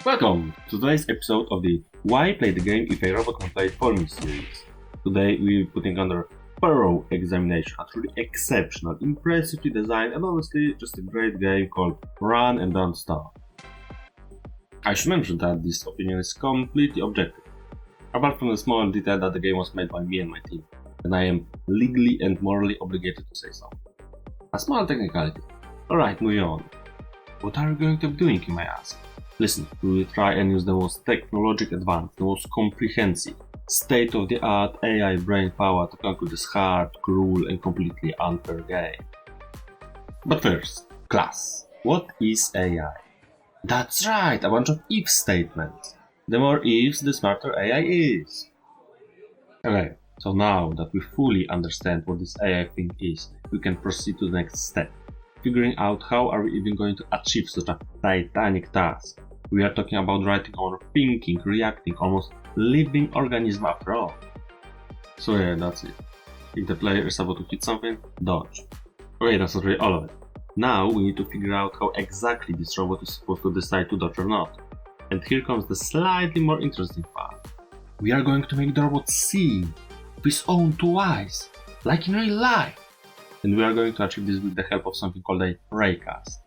Welcome to today's episode of the Why Play the Game If a Robot Can Play for Me series. Today we're putting under thorough examination a truly exceptional, impressively designed and honestly just a great game called Run and Don't Stop. I should mention that this opinion is completely objective, apart from the small detail that the game was made by me and my team, and I am legally and morally obligated to say so. A small technicality. Alright, moving on. What are we going to be doing, you may ask? Listen, we will try and use the most technologically advanced, the most comprehensive, state-of-the-art AI brain power to conquer this hard, cruel and completely unfair game. But first, class. What is AI? That's right, a bunch of if statements. The more ifs, the smarter AI is. Okay, so now that we fully understand what this AI thing is, we can proceed to the next step. Figuring out how are we even going to achieve such a titanic task. We are talking about writing our thinking, reacting, almost living organism after all. So yeah, that's it. If the player is about to hit something, dodge. Okay, that's not really all of it. Now we need to figure out how exactly this robot is supposed to decide to dodge or not. And here comes the slightly more interesting part. We are going to make the robot see with his own two eyes, like in real life. And we are going to achieve this with the help of something called a raycast.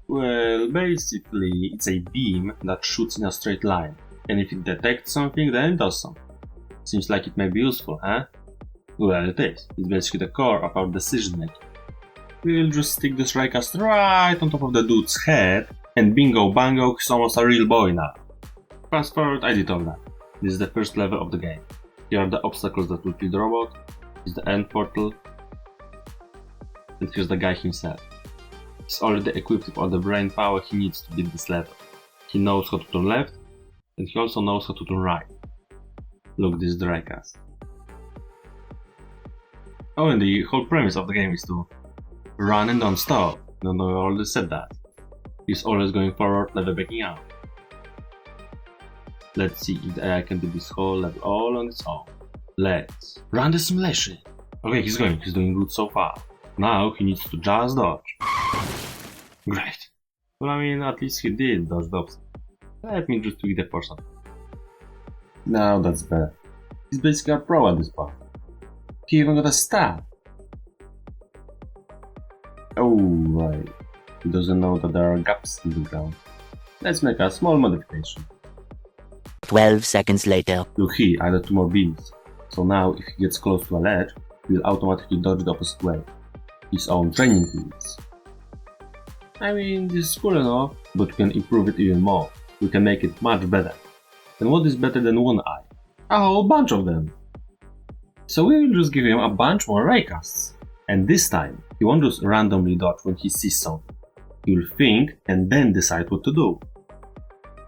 Well, basically, it's a beam that shoots in a straight line, and if it detects something, then it does something. Seems like it may be useful, huh? Well, it is. It's basically the core of our decision making. We'll just stick this raycast right on top of the dude's head, and bingo bango, he's almost a real boy now. Fast forward, I did all that. This is the first level of the game. Here are the obstacles that will kill the robot, here's the end portal, and here's the guy himself. He's already equipped with all the brain power he needs to beat this level. He knows how to turn left, and he also knows how to turn right. Look, this is the raycast. Oh, and the whole premise of the game is to run and don't stop. No, I already said that. He's always going forward, never backing out. Let's see if the AI can do this whole level all on its own. Let's run the simulation. Okay, he's doing good so far. Now he needs to just dodge. Great. Well, I mean, at least he did dodge the obstacle. Let me just tweak the force up. Now that's better. He's basically a pro at this point. He even got a stab. Oh, right. He doesn't know that there are gaps in the ground. Let's make a small modification. 12 seconds later. Look here, I added 2 more beams. So now if he gets close to a ledge, he will automatically dodge the opposite way. His own training wheels. I mean, this is cool enough, but we can improve it even more. We can make it much better. And what is better than one eye? A whole bunch of them. So we will just give him a bunch more raycasts. And this time, he won't just randomly dodge when he sees something. He will think and then decide what to do.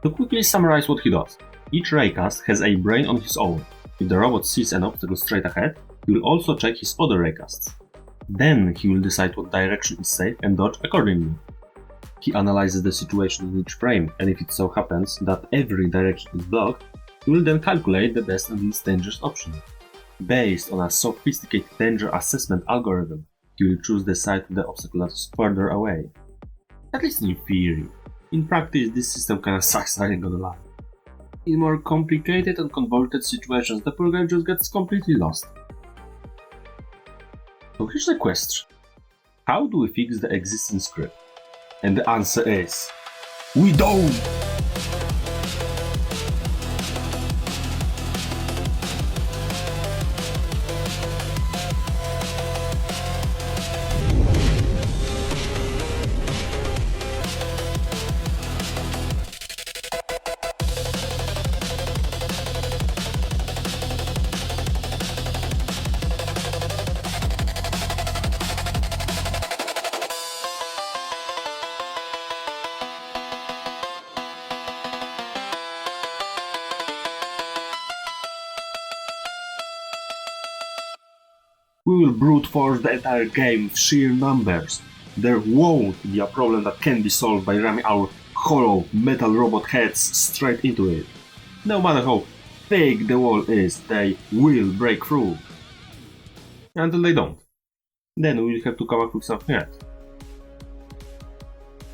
To quickly summarize what he does, each raycast has a brain on his own. If the robot sees an obstacle straight ahead, he will also check his other raycasts. Then he will decide what direction is safe and dodge accordingly. He analyzes the situation in each frame, and if it so happens that every direction is blocked, he will then calculate the best and least dangerous option. Based on a sophisticated danger assessment algorithm, he will choose the side of the obstacle that is further away. At least in theory. In practice, this system kinda sucks, I ain't gonna lie. In more complicated and convoluted situations, the poor guy just gets completely lost. So here's the question. How do we fix the existing script? And the answer is... we don't! We will brute force the entire game with sheer numbers. There won't be a problem that can be solved by ramming our hollow metal robot heads straight into it. No matter how thick the wall is, they will break through. Until they don't. Then we'll have to come up with something else.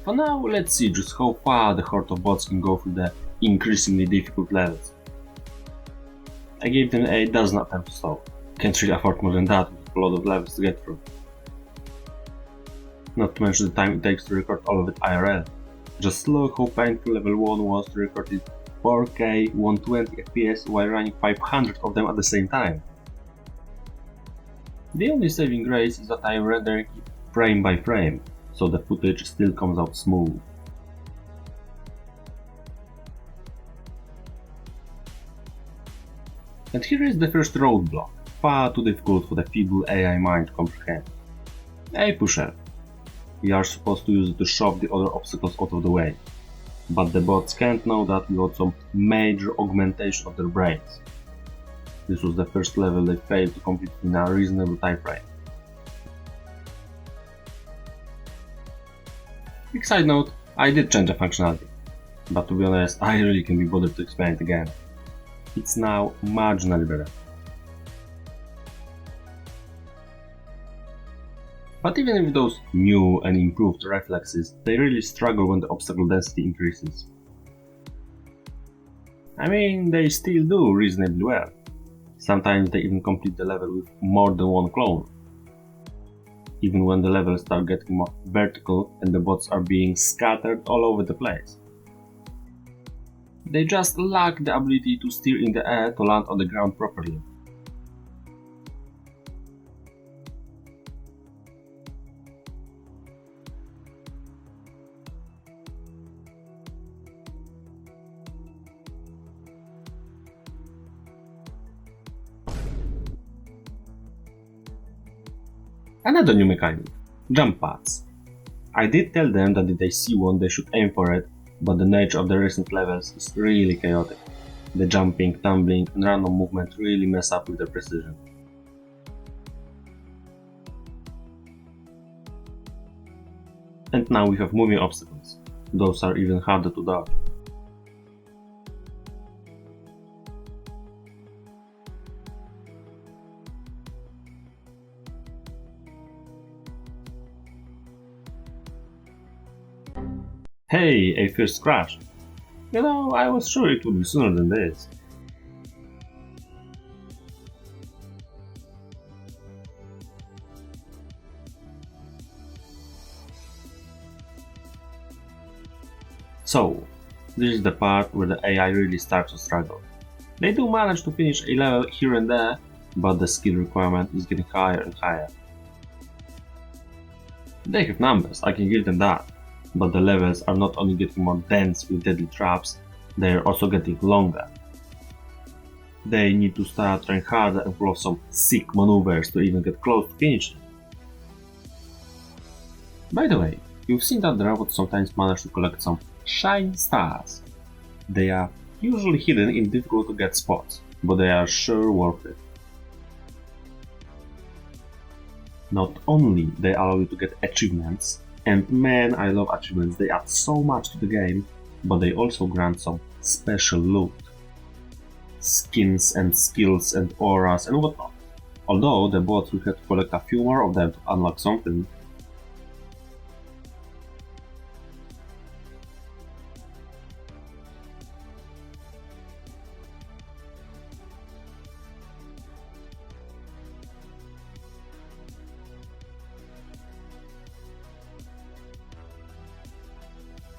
For now, let's see just how far the horde of bots can go through the increasingly difficult levels. I gave them a dozen attempts to stop. Can't really afford more than that with a lot of levels to get through. Not to mention the time it takes to record all of it IRL. Just look how painful level 1 was to record it 4K 120 FPS while running 500 of them at the same time. The only saving grace is that I am rendering it frame by frame, so the footage still comes out smooth. And here is the first roadblock, far too difficult for the feeble AI mind to comprehend. A pusher. We are supposed to use it to shove the other obstacles out of the way, but the bots can't know that without some major augmentation of their brains. This was the first level they failed to complete in a reasonable time frame. Quick side note, I did change the functionality, but to be honest, I really can't be bothered to explain it again. It's now marginally better. But even with those new and improved reflexes, they really struggle when the obstacle density increases. I mean, they still do reasonably well. Sometimes they even complete the level with more than one clone. Even when the levels start getting more vertical and the bots are being scattered all over the place. They just lack the ability to steer in the air to land on the ground properly. Another new mechanic, jump pads. I did tell them that if they see one they should aim for it, but the nature of the recent levels is really chaotic. The jumping, tumbling and random movement really mess up with their precision. And now we have moving obstacles. Those are even harder to dodge. Hey, a first crash. You know, I was sure it would be sooner than this. So, this is the part where the AI really starts to struggle. They do manage to finish a level here and there, but the skill requirement is getting higher and higher. They have numbers, I can give them that. But the levels are not only getting more dense with deadly traps, they are also getting longer. They need to start trying harder and pull off some sick maneuvers to even get close to finishing. By the way, you've seen that the robots sometimes manage to collect some shiny stars. They are usually hidden in difficult to get spots, but they are sure worth it. Not only they allow you to get achievements, and man, I love achievements, they add so much to the game, but they also grant some special loot. Skins and skills and auras and whatnot. Although the bots will have to collect a few more of them to unlock something.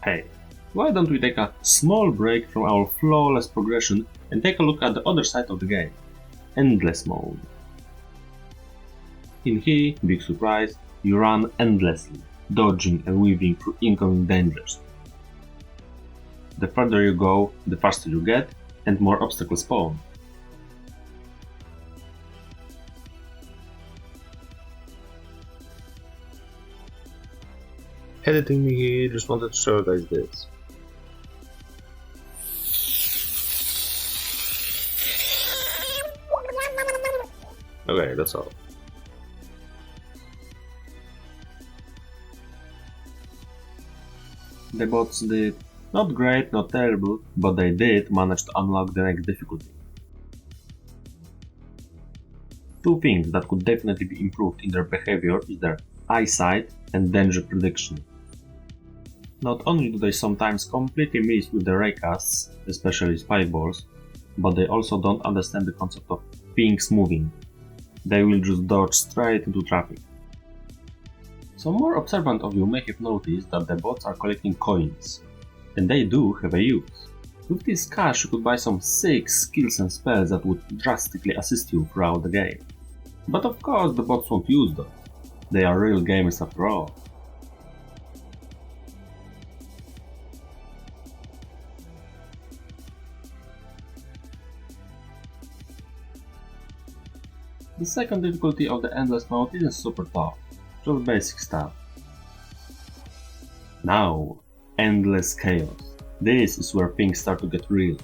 Hey, why don't we take a small break from our flawless progression and take a look at the other side of the game, Endless Mode. In here, big surprise, you run endlessly, dodging and weaving through incoming dangers. The further you go, the faster you get, and more obstacles spawn. Editing me here, just wanted to show you guys this. Okay, that's all. The bots did not great, not terrible, but they did manage to unlock the next difficulty. Two things that could definitely be improved in their behavior is their eyesight and danger prediction. Not only do they sometimes completely miss with the raycasts, especially spikeballs, but they also don't understand the concept of things moving. They will just dodge straight into traffic. Some more observant of you may have noticed that the bots are collecting coins, and they do have a use. With this cash you could buy some sick skills and spells that would drastically assist you throughout the game. But of course the bots won't use them. They are real gamers after all. The second difficulty of the endless mode isn't super tough, just basic stuff. Now, endless chaos. This is where things start to get real.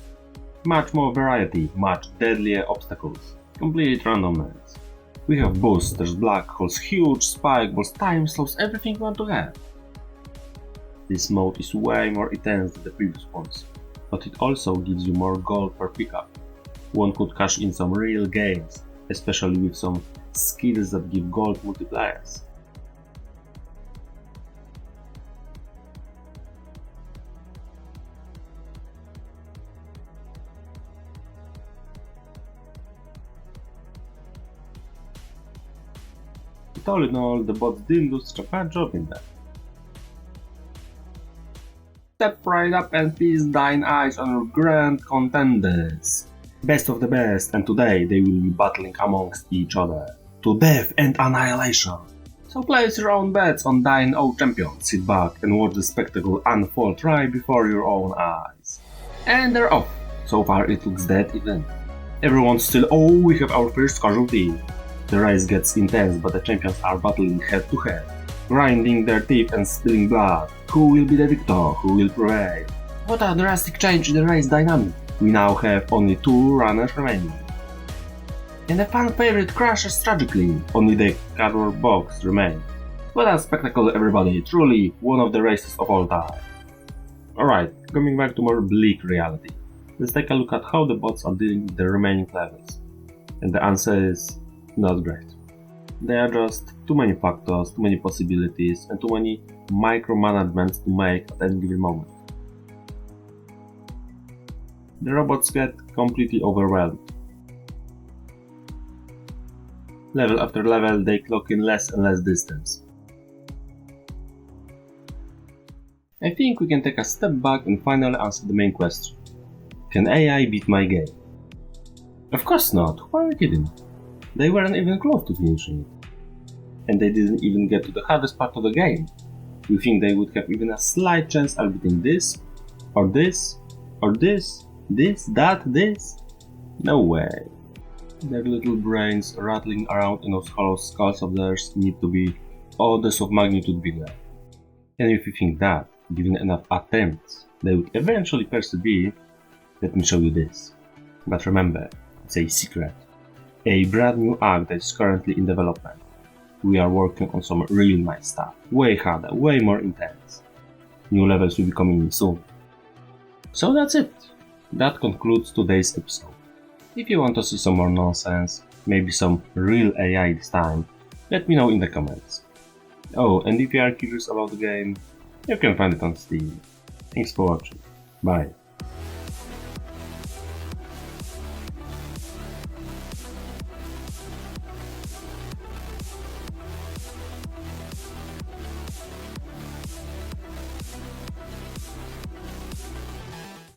Much more variety, much deadlier obstacles, complete randomness. We have boosters, black holes, huge spike balls, time slows, everything you want to have. This mode is way more intense than the previous ones, but it also gives you more gold per pickup. One could cash in some real gains, especially with some skills that give gold multipliers. But all in all, the bots didn't do such a bad job in that. Step right up and feast thine eyes on your grand contenders. Best of the best, and today they will be battling amongst each other, to death and annihilation. So place your own bets on thine own champion, sit back and watch the spectacle unfold right before your own eyes. And they're off. So far it looks dead even. Everyone's still, oh, we have our first casualty. The race gets intense, but the champions are battling head to head, grinding their teeth and spilling blood. Who will be the victor? Who will prevail? What a drastic change in the race dynamic. We now have only 2 runners remaining. And a fan favorite crashes tragically, only the cardboard box remains. What a spectacle, everybody, truly one of the races of all time. Alright, coming back to more bleak reality. Let's take a look at how the bots are dealing with the remaining levels. And the answer is not great. There are just too many factors, too many possibilities, and too many micromanagements to make at any given moment. The robots get completely overwhelmed. Level after level, they clock in less and less distance. I think we can take a step back and finally answer the main question. Can AI beat my game? Of course not, who are you kidding? They weren't even close to finishing it. And they didn't even get to the hardest part of the game. You think they would have even a slight chance at beating this? Or this? Or this? This? That? This? No way. Their little brains rattling around in those hollow skulls of theirs need to be orders of magnitude bigger. And if you think that, given enough attempts, they would eventually persevere, let me show you this. But remember, it's a secret. A brand new act that is currently in development. We are working on some really nice stuff, way harder, way more intense. New levels will be coming soon. So that's it. That concludes today's episode. If you want to see some more nonsense, maybe some real AI this time, let me know in the comments. Oh, and if you are curious about the game, you can find it on Steam. Thanks for watching. Bye.